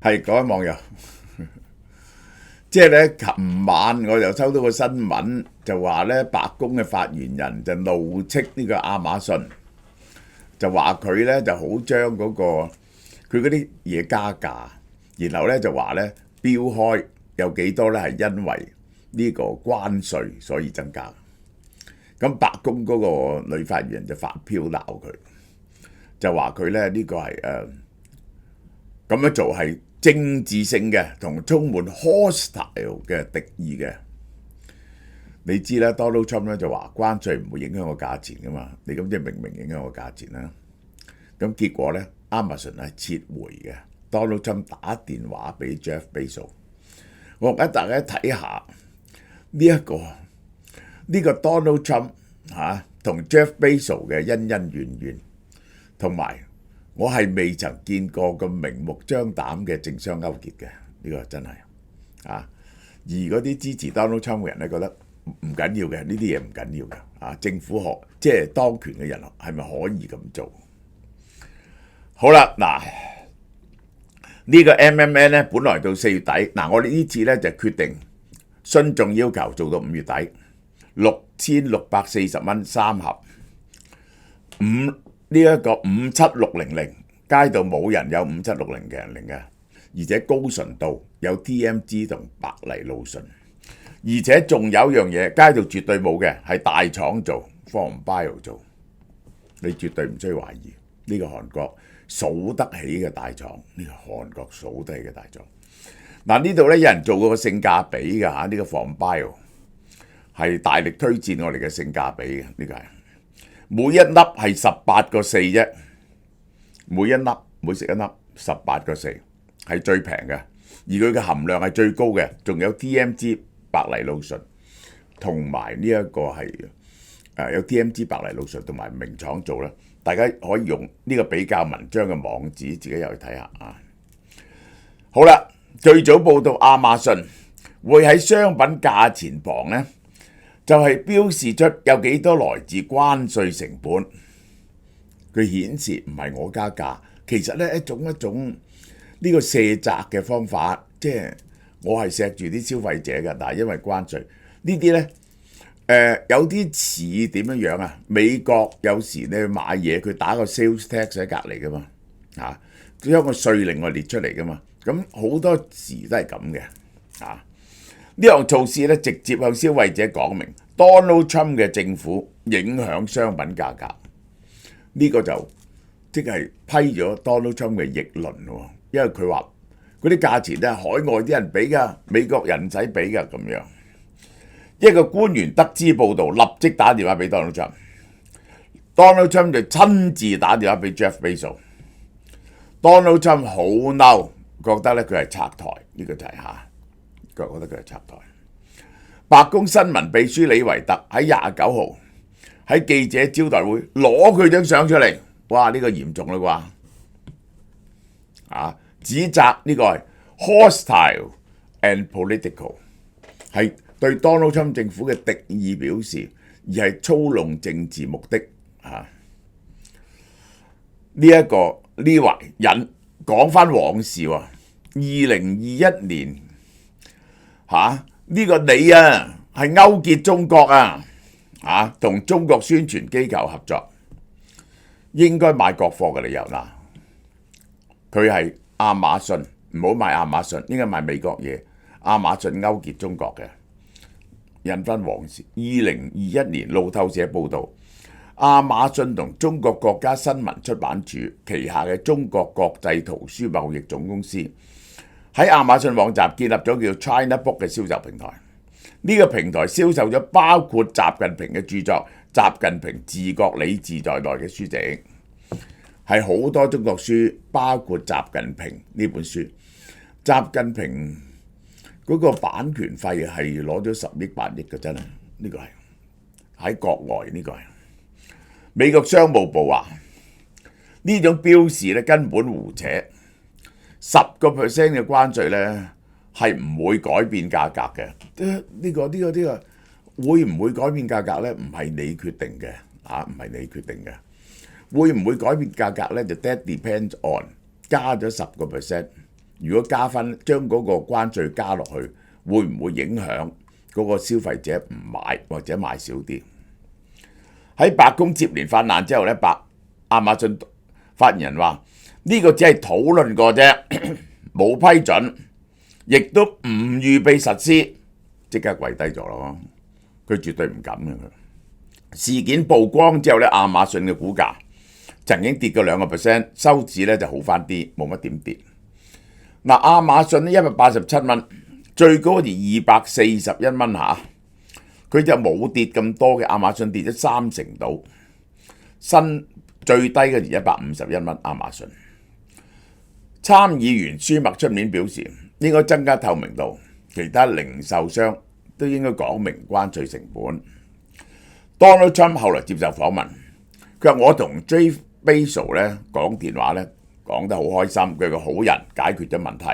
係各位網友，即係咧，琴晚我就收到個新聞，就話咧白宮嘅發言人就怒斥呢個亞馬遜，就話佢咧就好將嗰個佢嗰啲嘢加價，然後咧就話咧標開有幾多咧係因為呢個關稅所以增加。咁白宮嗰個女發言人就發票鬧佢，就話佢咧呢個係咁樣做係政治性嘅同充滿 hostile 嘅敵意嘅。你知啦 ，Donald Trump 咧就話關稅唔會影響個價錢噶嘛，你咁即係明明影響個價錢啦。咁結果咧，Amazon 係撤回嘅。Donald Trump 打電話俾 Jeff Bezos， 我而家大家睇下呢個 Donald Trump 同 Jeff Bezos 嘅恩恩怨怨，同埋我係未曾見過咁明目張膽嘅政商勾結嘅，呢個真係啊！而嗰啲支持 Donald Trump 嘅人咧覺得唔緊要嘅，呢啲嘢唔緊要嘅啊！政府即係當權嘅人係咪可以咁做？好啦，嗱，呢個 MMN 咧本來到4月底，嗱我哋呢次咧就決定徇眾要求做到5月底，6640蚊3盒，呢一個57600，街度冇人有5760嘅人嘅，而且高純度有 TMG 同白藜蘆醇，而且仲有一樣嘢，街度絕對冇嘅係大廠做 FormBio 做，你絕對唔需要懷疑呢個韓國數得起嘅大廠，呢個韓國數得起嘅大廠。嗱呢度咧有人做過個性價比嘅嚇，呢個 FormBio 係大力推薦我哋嘅性價比嘅，呢個係。每一粒係18個4啫，每食一粒18個4係最平嘅，而佢嘅含量係最高嘅，仲有 TMG 白藜蘆醇，同埋呢一個係有 TMG 白藜蘆醇同埋名廠做啦，大家可以用呢個比較文章嘅網址自己入去睇下啊。好啦，最早報道亞馬遜會喺商品價錢旁呢，就係標示出有幾多來自關稅成本，佢顯示唔係我加價，其實咧一種呢個卸責嘅方法，即係我係錫住啲消費者嘅，但係因為關稅呢啲咧，有啲似點樣樣啊？美國有時你去買嘢，佢打個 sales tax 喺隔離噶嘛，佢將個稅令我列出嚟噶嘛，咁好多時都係咁嘅，呢項措施咧，直接向消費者講明 Donald Trump 嘅政府影響商品價格，呢個就即係批咗 Donald Trump 嘅逆鱗喎，因為佢話嗰啲價錢咧海外啲人俾㗎，美國人唔使俾㗎咁樣。一個官員得知報導，立即打電話俾 Donald Trump，Donald Trump 就親自打電話俾 Jeff Bezos。Donald Trump 好嬲，覺得咧佢係拆台，呢個就係覺得佢係拆台。白宮新聞秘書李維特喺29號喺記者招待會攞佢張相出嚟，哇！呢個嚴重啦啩，指責呢個係 hostile and political， 係對 Donald Trump 政府嘅敵意表示，而係操弄政治目的呢位人講翻往事喎，2021年呢個你係勾結中國同中國宣傳機構合作，應該買國貨嘅理由啦。佢係亞馬遜，唔好買亞馬遜，應該買美國嘢。亞馬遜勾結中國嘅，引翻往事。2021年路透社報導，亞馬遜同中國國家新聞出版署旗下嘅中國國際圖書貿易總公司喺亞馬遜網站建立咗叫 China Book 嘅銷售平台。呢個平台銷售咗包括習近平嘅著作《習近平治國理治》在內嘅書籍，係好多中國書，包括習近平呢本書。習近平嗰個版權費係攞咗10億8億嘅，真係呢個係喺國外，呢個係美國商務部話呢種標示咧根本胡扯，10% 嘅關稅咧係唔會改變價格嘅。呢個會唔會改變價格咧？唔係你決定嘅，唔係你決定嘅。會唔會改變價格咧？就 that depends on 加咗10%，如果加分將嗰個關稅加落去，會唔會影響嗰個消費者唔買或者買少啲？喺白宮接連發難之後咧，亞馬遜發言人話：呢個只係討論過啫，冇批准，亦都唔預備實施，即刻跪低咗咯。佢絕對唔敢嘅。事件曝光之後咧，亞馬遜嘅股價曾經跌過2%，收市咧就好翻啲，冇乜點跌。嗱，亞馬遜咧187蚊，最高就241蚊嚇，佢就冇跌咁多嘅。亞馬遜跌咗30%到，新最低嘅就151蚊。亞馬遜參議員舒默出面表示，應該增加透明度，其他零售商都應該講明關稅成本。Donald Trump 後來接受訪問，佢話：我同 Jeff Bezos 咧講電話咧講得好開心，佢係個好人，解決咗問題。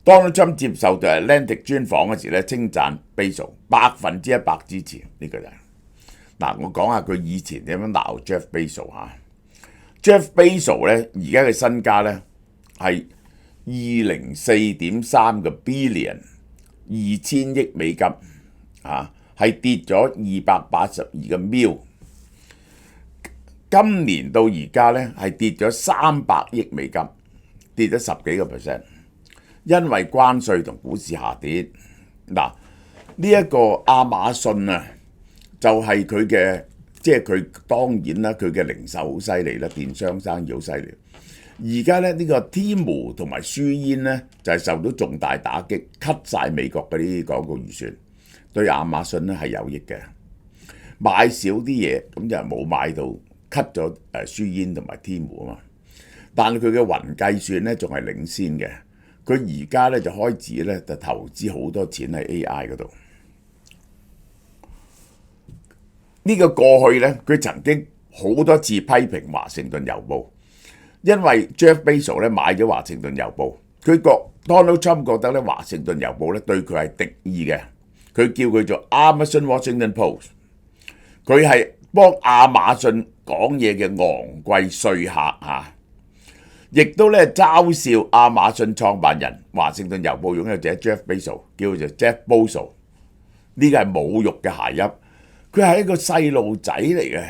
Donald Trump 接受對 Atlantic 專訪嗰時咧，稱讚 Bezos 100%支持呢個人。嗱，我講下佢以前點樣鬧 Jeff Bezos 嚇。Jeff Bezos 咧而家嘅身家咧係204.3個 billion 2000億美金係跌咗282個 mil。今年到而家咧係跌咗300億美金，跌咗10幾個%，因為關稅同股市下跌。嗱，呢一個亞馬遜啊，就係佢嘅，即係佢當然啦，佢嘅零售好犀利啦，電商生意好犀利。而家咧呢個 Temu 同埋舒煙咧就係受到重大打擊，cut 晒美國嗰啲廣告預算，對亞馬遜咧係有益嘅。買少啲嘢咁就冇買到 cut 咗舒煙同埋 Temu 啊嘛。但係佢嘅雲計算咧仲係領先嘅，佢而家咧就開始咧就投資好多錢喺 AI 嗰度。呢個過去咧，佢曾經好多次批評華盛頓郵報，因為 Jeff Bezos 咧買咗華盛頓郵報，Donald Trump 覺得咧華盛頓郵報咧對佢係敵意嘅，佢叫佢做 Amazon Washington Post， 佢係幫亞馬遜講嘢嘅昂貴說客嚇。亦都咧嘲笑亞馬遜創辦人華盛頓郵報擁有者 Jeff Bezos， 叫做 Jeff Bezos， 呢個係侮辱嘅諧音。佢係一個細路仔嚟嘅，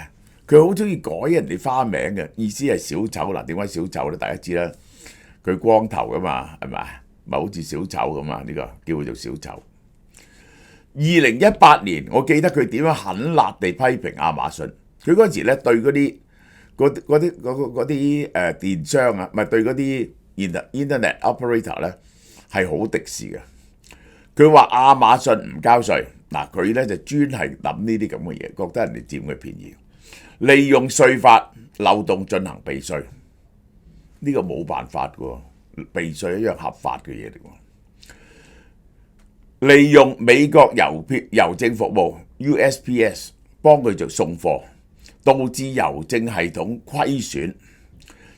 佢好中意改人哋花名嘅，意思係小丑。嗱，點解小丑咧？大家知啦，佢光頭噶嘛，係咪？咪好似小丑咁啊？呢個叫佢做小丑。2018年，我記得佢點樣狠辣地批評亞馬遜。佢嗰時咧對嗰啲電商啊，咪對嗰啲 internet operator 咧係好敵視嘅。佢話亞馬遜唔交稅，嗱，佢咧就專係諗呢啲咁嘅嘢，覺得人哋佔佢便宜，利用稅法漏洞進行避稅。呢個冇辦法嘅，避稅一樣合法嘅嘢嚟喎。利用美國郵政服務 USPS 幫佢做送貨，導致郵政系統虧損，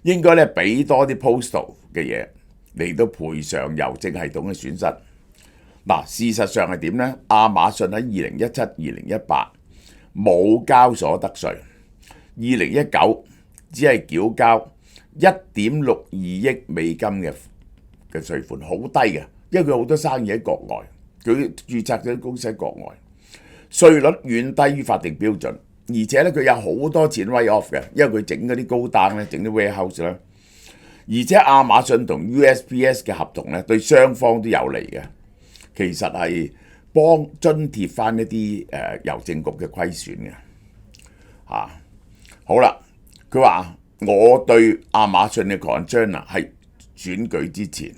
應該咧俾多啲 postal 嘅嘢嚟到賠償郵政系統嘅損失。嗱，事實上係點呢？亞馬遜喺2017、2018冇交所得稅，2019只係繳交1.62億美金嘅稅款，好低嘅，因為佢好多生意喺國外，佢註冊咗啲公司喺國外，稅率遠低於法定標準。而且咧，佢有好多錢 write off 嘅，因為佢整嗰啲高單咧，整啲 warehouse 啦。而且亞馬遜同 USPS 嘅合同咧，對雙方都有利嘅。其實係幫津貼翻一啲郵政局嘅虧損嘅。好啦，佢話我對亞馬遜嘅 concern 啊，係選舉之前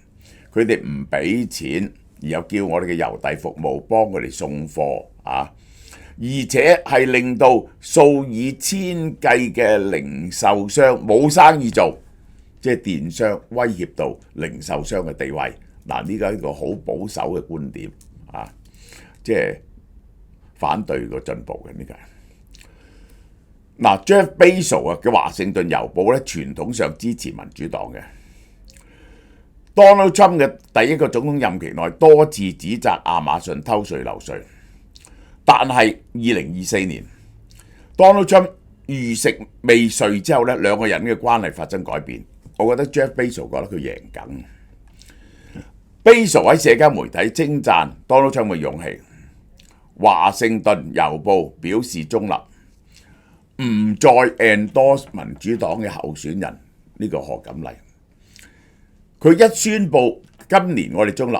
佢哋唔俾錢，而又叫我哋嘅郵遞服務幫佢哋送貨啊。而且係令到數以千計嘅零售商冇生意做，即係電商威脅到零售商嘅地位。嗱，呢個係一個好保守嘅觀點啊，即係反對個進步嘅呢個。嗱，Jeff Bezos 啊嘅華盛頓郵報咧，傳統上支持民主黨嘅。Donald Trump 嘅第一個總統任期內多次指責亞馬遜偷稅漏稅。但係2024年 ，Donald Trump 遇食未遂之後咧，兩個人嘅關係發生改變。我覺得 Jeff Bezos 覺得佢贏緊。Bezos 喺社交媒體稱讚 Donald Trump 嘅勇氣，華盛頓郵報表示中立，唔再 endorse 民主黨嘅候選人呢個賀錦麗。佢一宣佈今年我哋中立，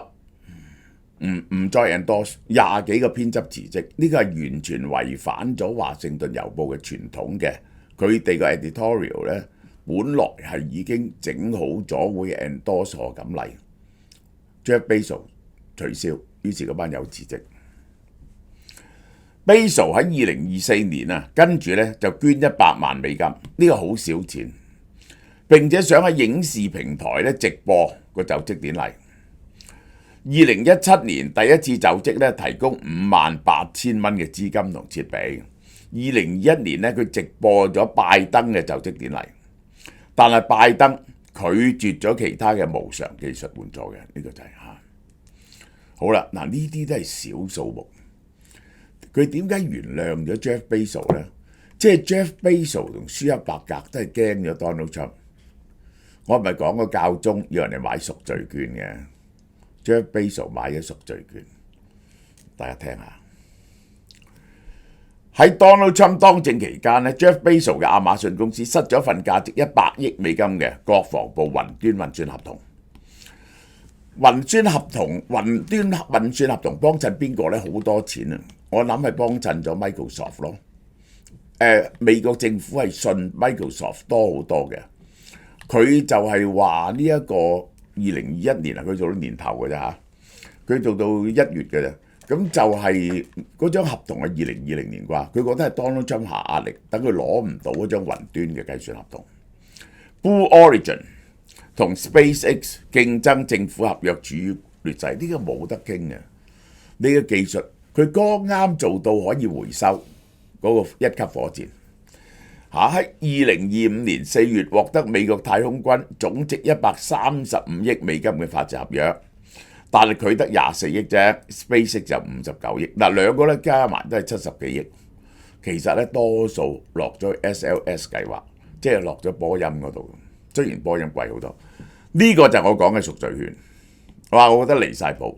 唔再 endorse， 20幾個編輯辭職，呢個係完全違反咗華盛頓郵報嘅傳統嘅。佢哋個 editorial 咧，本來係已經整好咗會 endorse 賀錦麗。Jeff Bezos 取消，於是嗰班友辭職。Bezos 喺2024年啊，跟住咧就捐100萬美金，呢個好少錢，並且想喺影視平台咧直播個就職典禮。2017年第一次就職咧，提供58,000蚊嘅資金同設備。2021年咧，佢直播咗拜登嘅就職典禮，但係拜登拒絕咗其他嘅無償技術援助嘅，呢個就係好啦。嗱，呢啲都係小數目。佢點解原諒咗 Jeff Bezos 咧？即係 Jeff Bezos 同舒克伯格都係驚咗 Donald Trump。我唔係講個教宗要人哋買贖罪券嘅。Jeff Bezos 買咗贖罪券，大家聽下。喺 Donald Trump 當政期間咧 ，Jeff Bezos 嘅亞馬遜公司失咗一份價值100億美金嘅國防部雲端運算合同。雲端運算合同幫襯邊個咧？好多錢啊！我諗係幫襯咗 Microsoft 咯。美國政府係信 Microsoft 多好多嘅。佢就係話呢一個2021年啊，佢做到年頭嘅啫嚇，佢做到1月嘅啫。咁就係嗰張合同係2020年啩，佢覺得係 Donald Trump 下壓力，等佢攞唔到嗰張雲端嘅計算合同。Blue Origin 同 SpaceX 競爭政府合約處於劣勢，呢個冇得傾嘅。呢個技術佢剛啱做到可以回收嗰個1級火箭。喺2025年4月獲得美國太空軍總值135億美金嘅發射合約，但係佢得24億啫 ，SpaceX 就59億。嗱，兩個咧加埋都係70幾億。其實咧多數落咗 SLS 計劃，即係落咗波音嗰度。雖然波音貴好多，呢個就係我講嘅贖罪券。我覺得離晒譜。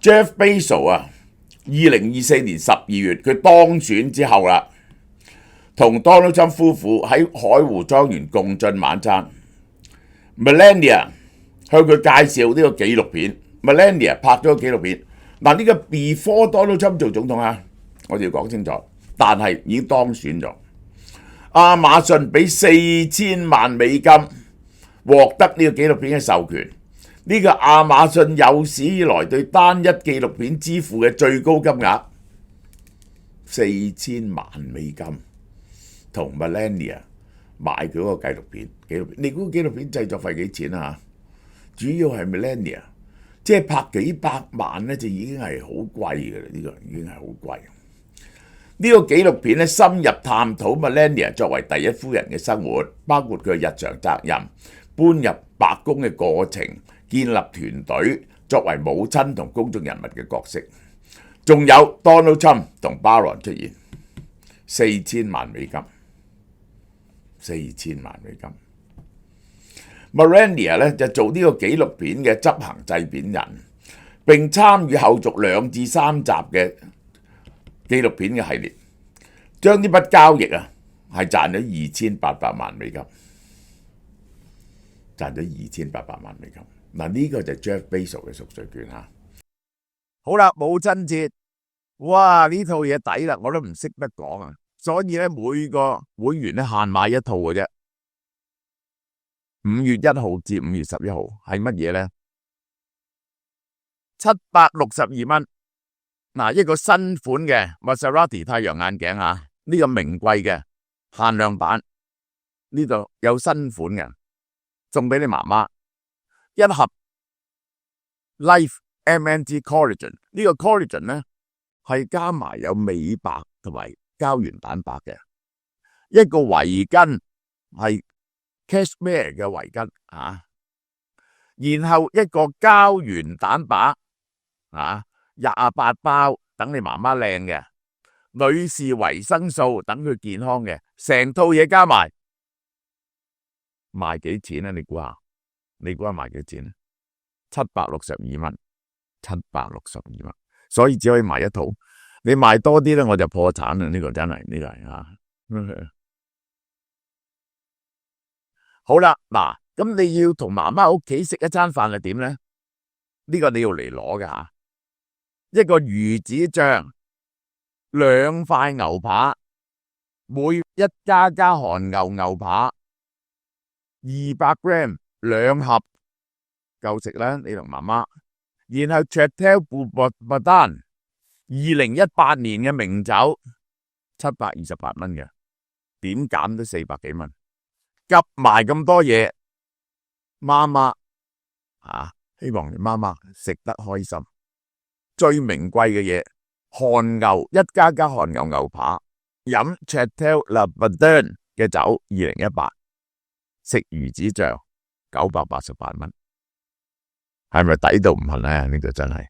Jeff Bezos 啊，2024年12月佢當選之後啦。同 Donald Trump 夫婦喺海湖莊園共進晚餐 ，Melania 向佢介紹呢個紀錄片 ，Melania 拍咗個紀錄片。嗱，呢個 before Donald Trump 做總統啊，我哋要講清楚。但係已經當選咗，亞馬遜俾4000萬美金獲得呢個紀錄片嘅授權。呢個亞馬遜有史以來對單一紀錄片支付嘅最高金額，4000萬美金。同 Melania 買佢嗰個紀錄片，你估紀錄片製作費幾錢啊？主要係 Melania， 即係拍幾百萬咧，就已經係好貴嘅啦。呢個已經係好貴。呢個紀錄片咧，深入探討 Melania 作為第一夫人嘅生活，包括佢嘅日常責任、搬入白宮嘅過程、建立團隊、作為母親同公眾人物嘅角色，仲有 Donald Trump 同 Barron 出現，4000萬美金。4000萬美金。Melania 咧就做呢個紀錄片嘅執行製片人，並參與後續2至3集嘅紀錄片嘅系列，將呢筆交易啊係賺咗2800萬美金，賺咗2800萬美金。嗱，呢個就係 Jeff Bezos 嘅贖罪券嚇。好啦，母親節，哇！呢套嘢抵啦，我都唔識得講啊！所以咧，每個會員咧限買一套嘅啫。5月1號至5月11號係乜嘢咧？762蚊。嗱，一個新款嘅 Maserati 太陽眼鏡啊，呢個名貴嘅限量版，呢度有新款嘅，送俾你媽媽一盒 Life MNT Collagen。呢個 Collagen 咧係加埋有美白同埋膠原蛋白嘅，一個圍巾係 Cashmere 嘅圍巾啊，然後一個膠原蛋白啊28包，等你媽媽靚嘅，女士維生素等佢健康嘅，成套嘢加埋賣幾錢啊？你估下賣幾錢啊？762蚊，762蚊，所以只可以賣一套。你賣多啲咧，我就破產啦！呢個真係啊。好啦，嗱，咁你要同媽媽屋企食一餐飯係點咧？呢個你要嚟攞嘅吓，一個魚子醬，2塊牛扒，每一家韓牛扒200 gram 2盒夠食啦，你同媽媽。然後 Chateau Bourbon 2018年嘅名酒728蚊嘅，點減都400幾蚊，夾埋咁多嘢，媽媽希望你媽媽食得開心。最名貴嘅嘢，韓牛一家韓牛扒，飲 Chateau Le Bourbon 嘅酒2018，食魚子醬988蚊，係咪抵到唔行咧？呢個真係。